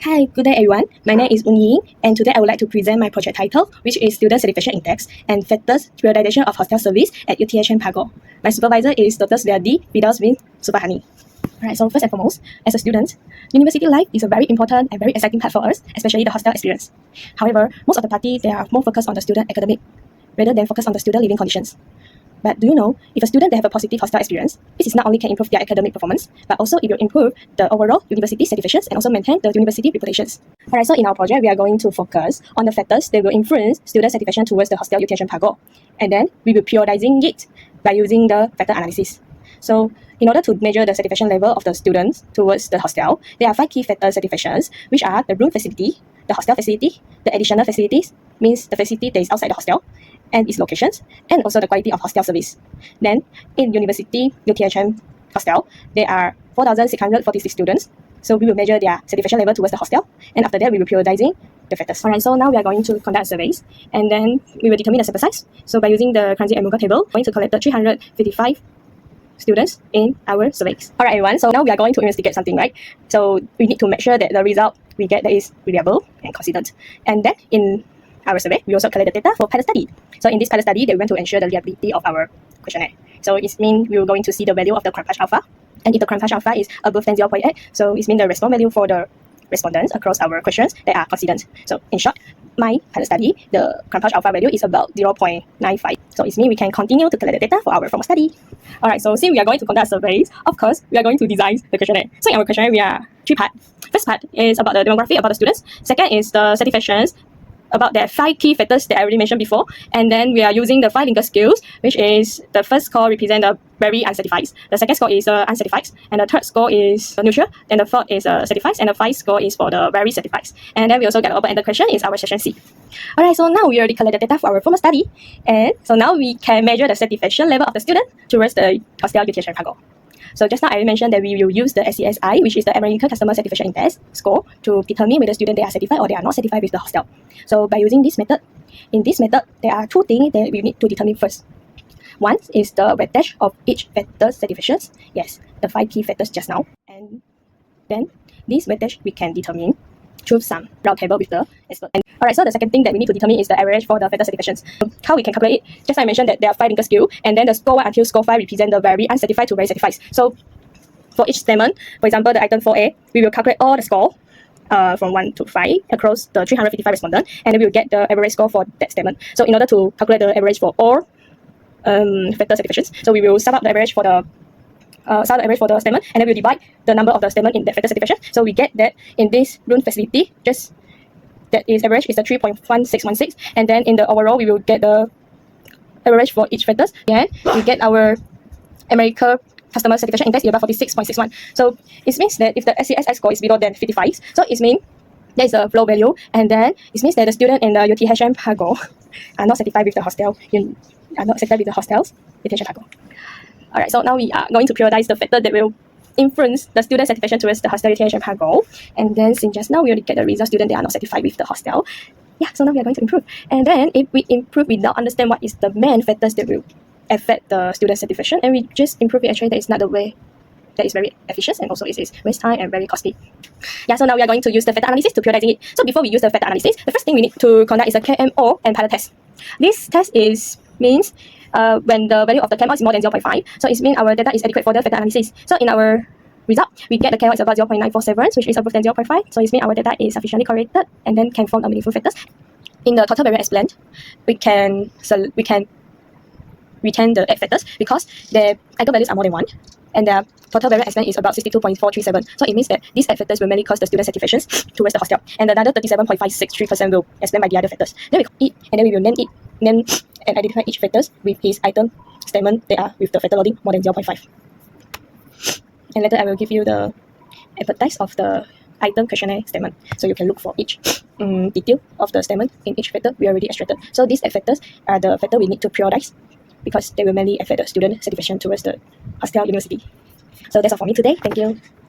Hi, good day everyone. My name is Woon Yee Ying, and today I would like to present my project title, which is Student Satisfaction Index and Factors Prioritization of Hostel Service at UTHM Pagoh. My supervisor is Dr. Suliadi, Firdaus bin Sufahani. Alright, so first and foremost, as a student, university life is a very important and very exciting part for us, especially the hostel experience. However, most of the party, they are more focused on the student academic rather than focused on the student living conditions. But do you know, if a student they have a positive hostel experience, this is not only can improve their academic performance, but also it will improve the overall university certifications and also maintain the university reputations. Alright, so in our project, we are going to focus on the factors that will influence student satisfaction towards the hostel UTHM Pagoh. And then we will prioritizing it by using the factor analysis. So in order to measure the satisfaction level of the students towards the hostel, there are 5 key factor satisfactions, which are the room facility, the hostel facility, the additional facilities, means the facility that is outside the hostel, and its locations, and also the quality of hostel service. Then, in University UTHM Hostel, there are 4,646 students, so we will measure their satisfaction level towards the hostel, and after that, we will prioritizing the factors. Alright, so now we are going to conduct surveys, and then we will determine the sample size. So by using the Kranji and Mughal table, we're going to collect the 355 students in our surveys. Alright everyone, so now we are going to investigate something, right? So we need to make sure that the result we get that is reliable and consistent. And then in our survey, we also collect the data for pilot study. So in this pilot study, we want to ensure the reliability of our questionnaire. So it means we are going to see the value of the crunch alpha. And if the crunch alpha is above 0.8, so it means the response value for the respondents across our questions, they are consistent. So in short, my pilot study, the crunch alpha value is about 0.95. So it means we can continue to collect the data for our formal study. Alright, so since we are going to conduct surveys, of course, we are going to design the questionnaire. So in our questionnaire, we are 3 parts. First part is about the demography, about the students. Second is the satisfactions, about the 5 key factors that I already mentioned before. And then we are using the 5 Likert scales, which is the first score represent the very unsatisfied. The second score is unsatisfied. And the third score is neutral. And the fourth is satisfied. And the 5th score is for the very satisfied. And then we also get an open-ended question is our section C. Alright, so now we already collected data for our formal study. And so now we can measure the satisfaction level of the student towards the hostel UTHM Pagoh. So just now I mentioned that we will use the SCSI, which is the American Customer Satisfaction Index score, to determine whether students they are satisfied or they are not satisfied with the hostel. So by using this method, in this method, there are 2 things that we need to determine first. One is the weightage of each factor's satisfactions. Yes, the 5 key factors just now. And then this weightage we can determine through some round table with the expert. Alright, so the second thing that we need to determine is the average for the factor satisfactions. How we can calculate it? Just like I mentioned that there are 5 Likert scale, and then the score 1 until score 5 represent the very unsatisfied to very satisfied. So for each statement, for example, the item 4A, we will calculate all the score from 1 to 5 across the 355 respondents, and then we will get the average score for that statement. So in order to calculate the average for all factor satisfactions, so we will sum up the average for the statement, and then we'll divide the number of the statement in that factor satisfaction. So we get that in this room facility, just that is average is the 3.1616, and then in the overall we will get the average for each factors. And we get our American Customer Satisfaction Index is about 46.61. So it means that if the SCSI score is below than 55, so it means there is a flow value, and then it means that the student in the UTHM Pagoh are not satisfied with the hostel. Are not satisfied with the hostels UTHM Pagoh. Alright, so now we are going to prioritize the factor that will influence the student satisfaction towards the hostel UTHM Pagoh. And then since just now we already get the result, student they are not satisfied with the hostel. Yeah, so now we are going to improve. And then if we improve, we now understand what is the main factors that will affect the student satisfaction, and we just improve it. Actually, that is not the way that is very efficient, and also it is waste time and very costly. Yeah, so now we are going to use the factor analysis to prioritizing it. So before we use the factor analysis, the first thing we need to conduct is a KMO and pilot test. This test means when the value of the KMO is more than 0.5, so it means our data is adequate for the factor analysis. So in our result, we get the KMO is about 0.947, which is above than 0.5, so it means our data is sufficiently correlated and then can form a meaningful factors. In the total variance explained, we can retain the 8 factors because the eigen values are more than 1, and the total variance explained is about 62.437. So it means that these 8 factors will mainly cause the student satisfactions towards the hostel, and another 37.563% will explain by the other factors. Then we call it, and then we will name and identify each factors with his item statement they are with the factor loading more than 0.5. And later I will give you the advertise of the item questionnaire statement, so you can look for each detail of the statement in each factor we already extracted. So these 8 factors are the factor we need to prioritize because they will mainly affect the student satisfaction towards the hostel university. So that's all for me today. Thank you.